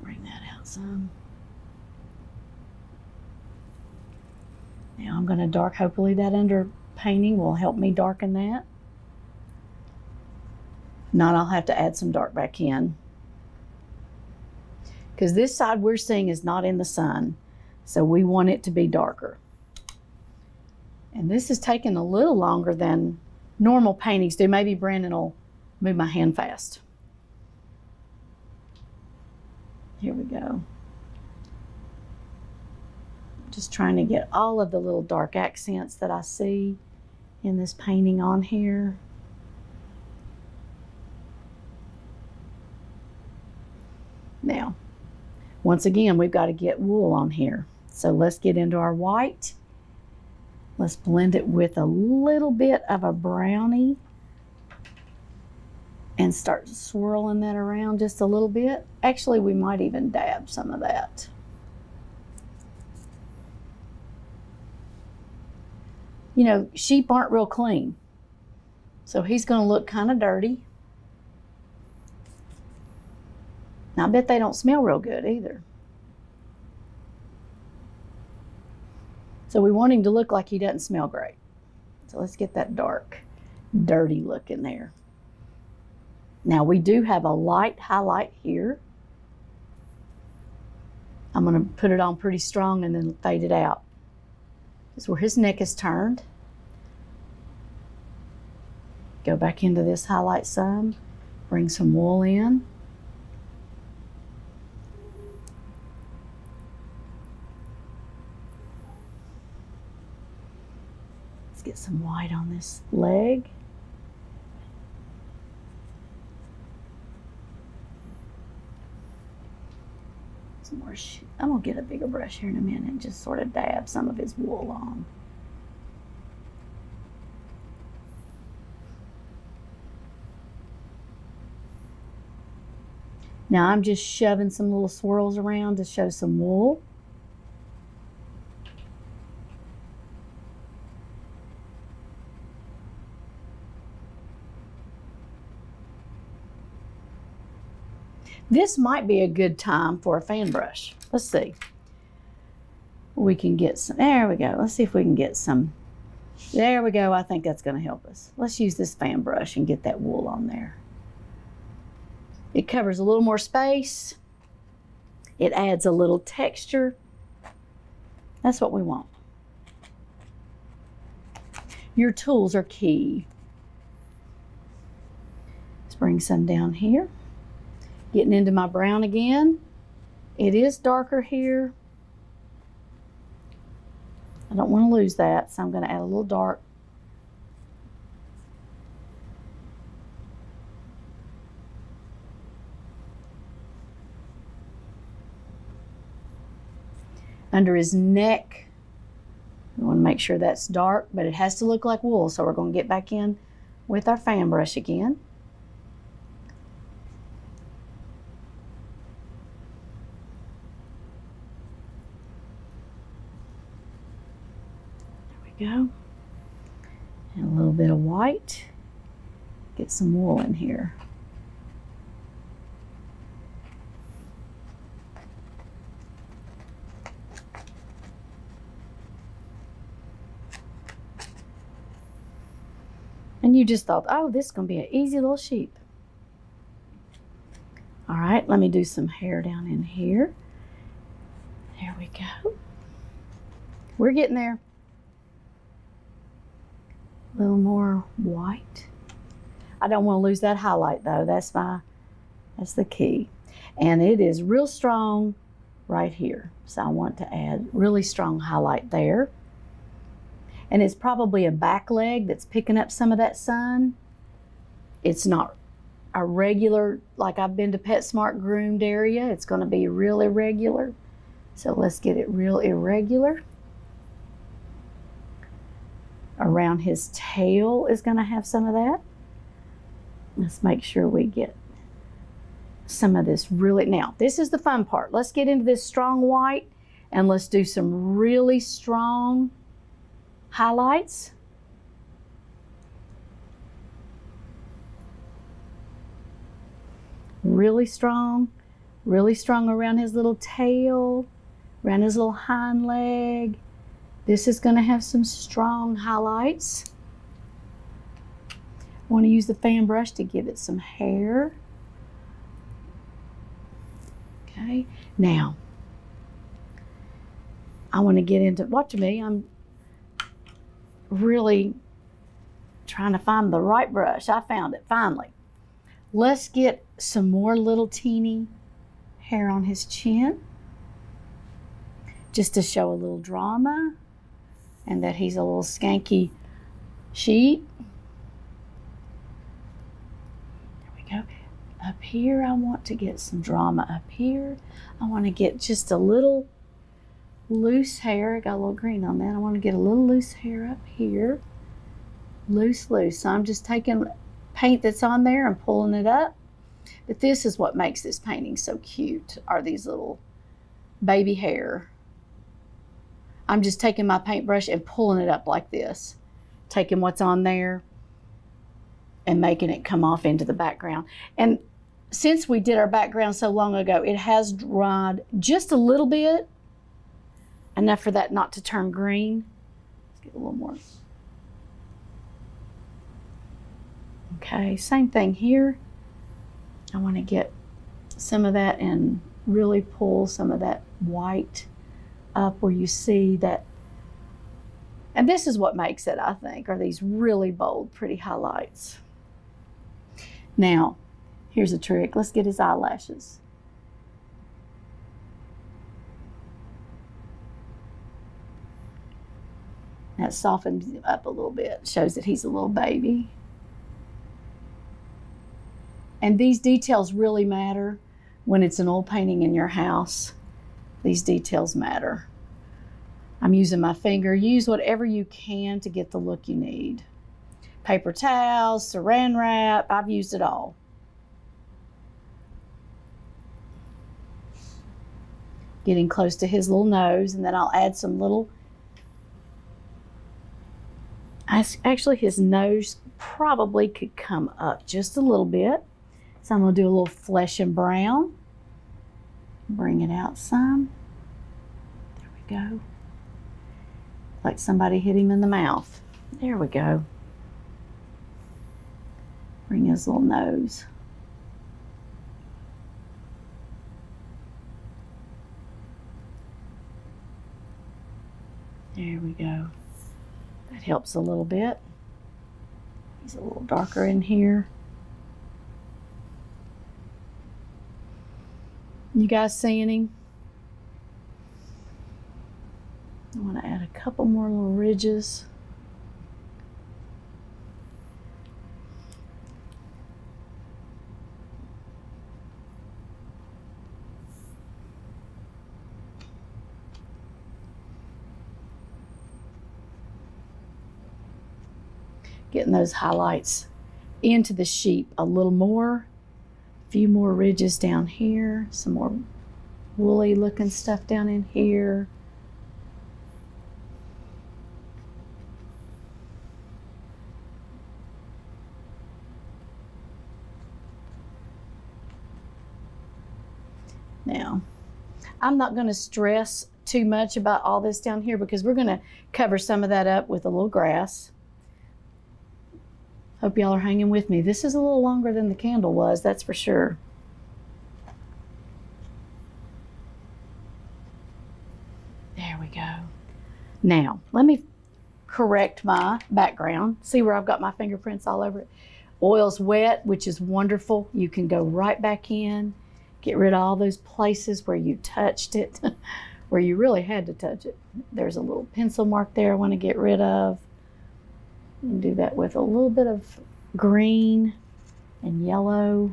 Bring that out some. Now I'm going to hopefully that underpainting will help me darken that. Not, I'll have to add some dark back in, because this side we're seeing is not in the sun, so we want it to be darker. And this is taking a little longer than normal paintings do. Maybe Brandon will move my hand fast. Here we go. Just trying to get all of the little dark accents that I see in this painting on here. Now, once again, we've got to get wool on here. So let's get into our white. Let's blend it with a little bit of a brownie and start swirling that around just a little bit. Actually, we might even dab some of that. You know, sheep aren't real clean, so he's going to look kind of dirty. Now, I bet they don't smell real good either. So we want him to look like he doesn't smell great. So let's get that dark, dirty look in there. Now we do have a light highlight here. I'm going to put it on pretty strong and then fade it out. This is where his neck is turned. Go back into this highlight some, bring some wool in. Let's get some white on this leg. Some more. I'm gonna get a bigger brush here in a minute and just sort of dab some of his wool on. Now I'm just shoving some little swirls around to show some wool. This might be a good time for a fan brush. Let's see. We can get some, there we go. Let's see if we can get some, there we go. I think that's gonna help us. Let's use this fan brush and get that wool on there. It covers a little more space. It adds a little texture. That's what we want. Your tools are key. Let's bring some down here. Getting into my brown again. It is darker here. I don't want to lose that, so I'm going to add a little dark. Under his neck, we want to make sure that's dark, but it has to look like wool, so we're going to get back in with our fan brush again. Go. And a little bit of white. Get some wool in here. And you just thought, oh, this is going to be an easy little sheep. All right, let me do some hair down in here. There we go. We're getting there. A little more white. I don't want to lose that highlight though. That's the key. And it is real strong right here. So I want to add really strong highlight there. And it's probably a back leg that's picking up some of that sun. It's not a regular, like I've been to PetSmart groomed area. It's going to be real irregular. So let's get it real irregular. Around his tail is going to have some of that. Let's make sure we get some of this really. Now, this is the fun part. Let's get into this strong white and let's do some really strong highlights. Really strong around his little tail, around his little hind leg. This is going to have some strong highlights. I want to use the fan brush to give it some hair. Okay, now I want to get into, watch me, I'm really trying to find the right brush. I found it finally. Let's get some more little teeny hair on his chin, just to show a little drama and that he's a little skanky sheep. There we go. Up here, I want to get some drama up here. I want to get just a little loose hair. I got a little green on that. I want to get a little loose hair up here. Loose. So I'm just taking paint that's on there and pulling it up. But this is what makes this painting so cute, are these little baby hair. I'm just taking my paintbrush and pulling it up like this, taking what's on there and making it come off into the background. And since we did our background so long ago, it has dried just a little bit, enough for that not to turn green. Let's get a little more. Okay, same thing here. I want to get some of that and really pull some of that white up where you see that. And this is what makes it, I think, are these really bold, pretty highlights. Now, here's a trick. Let's get his eyelashes. That softens him up a little bit, shows that he's a little baby. And these details really matter when it's an oil painting in your house. These details matter. I'm using my finger. Use whatever you can to get the look you need. Paper towels, saran wrap, I've used it all. Getting close to his little nose, and then I'll add some little. Actually, his nose probably could come up just a little bit. So I'm going to do a little flesh and brown. Bring it out some. There we go. Like somebody hit him in the mouth. There we go. Bring his little nose. There we go. That helps a little bit. He's a little darker in here. You guys seeing him? I want to add a couple more little ridges. Getting those highlights into the sheep a little more. A few more ridges down here. Some more woolly looking stuff down in here. Now, I'm not going to stress too much about all this down here because we're going to cover some of that up with a little grass. Hope y'all are hanging with me. This is a little longer than the candle was, that's for sure. There we go. Now, let me correct my background. See where I've got my fingerprints all over it? Oil's wet, which is wonderful. You can go right back in, get rid of all those places where you touched it, where you really had to touch it. There's a little pencil mark there I want to get rid of. And do that with a little bit of green and yellow.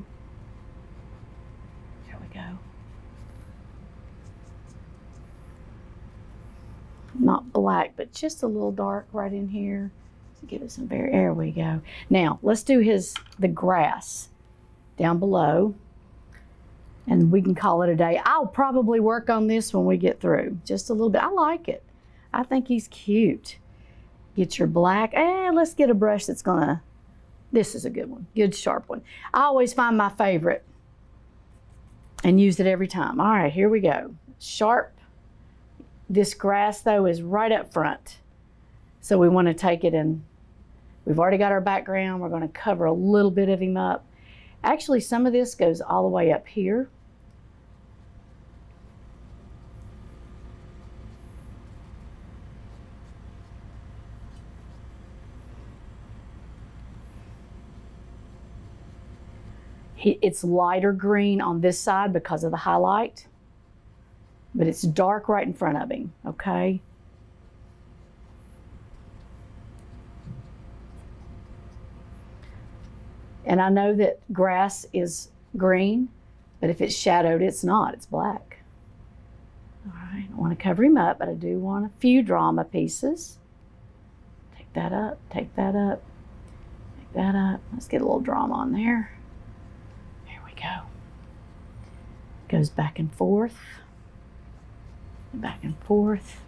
There we go. Not black, but just a little dark right in here to give it some there we go. Now let's do the grass down below, and we can call it a day. I'll probably work on this when we get through just a little bit. I like it. I think he's cute. Get your black, and let's get a brush that's gonna, this is a good one, good sharp one. I always find my favorite and use it every time. All right, here we go. Sharp. This grass though is right up front. So we wanna take it and we've already got our background. We're gonna cover a little bit of him up. Actually, some of this goes all the way up here. It's lighter green on this side because of the highlight, but it's dark right in front of him, okay? And I know that grass is green, but if it's shadowed, it's not, it's black. All right, I want to cover him up, but I do want a few drama pieces. Take that up, take that up, take that up. Let's get a little drama on there. Go. Goes back and forth, back and forth.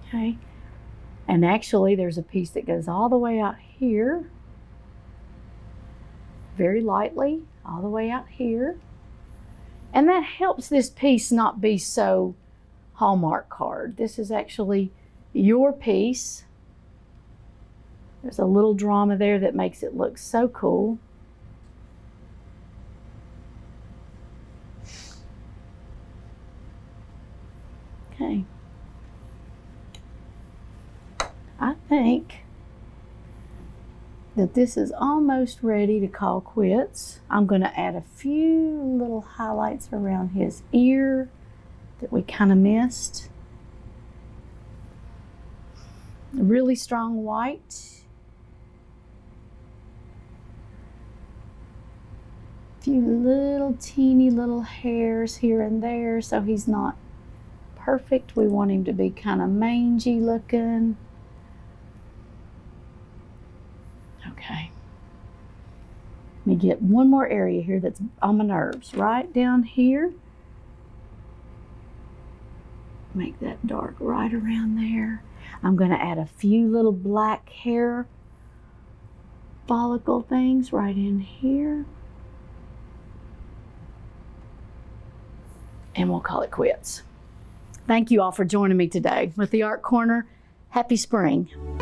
Okay. And actually there's a piece that goes all the way out here, very lightly, all the way out here. And that helps this piece not be so Hallmark card. This is actually your piece. There's a little drama there that makes it look so cool. Okay. I think that this is almost ready to call quits. I'm going to add a few little highlights around his ear that we kind of missed. A really strong white. A few little teeny little hairs here and there so he's not perfect. We want him to be kind of mangy looking. Okay. Let me get one more area here that's on my nerves. Right down here. Make that dark right around there. I'm going to add a few little black hair follicle things right in here. And we'll call it quits. Thank you all for joining me today with the Art Corner. Happy spring.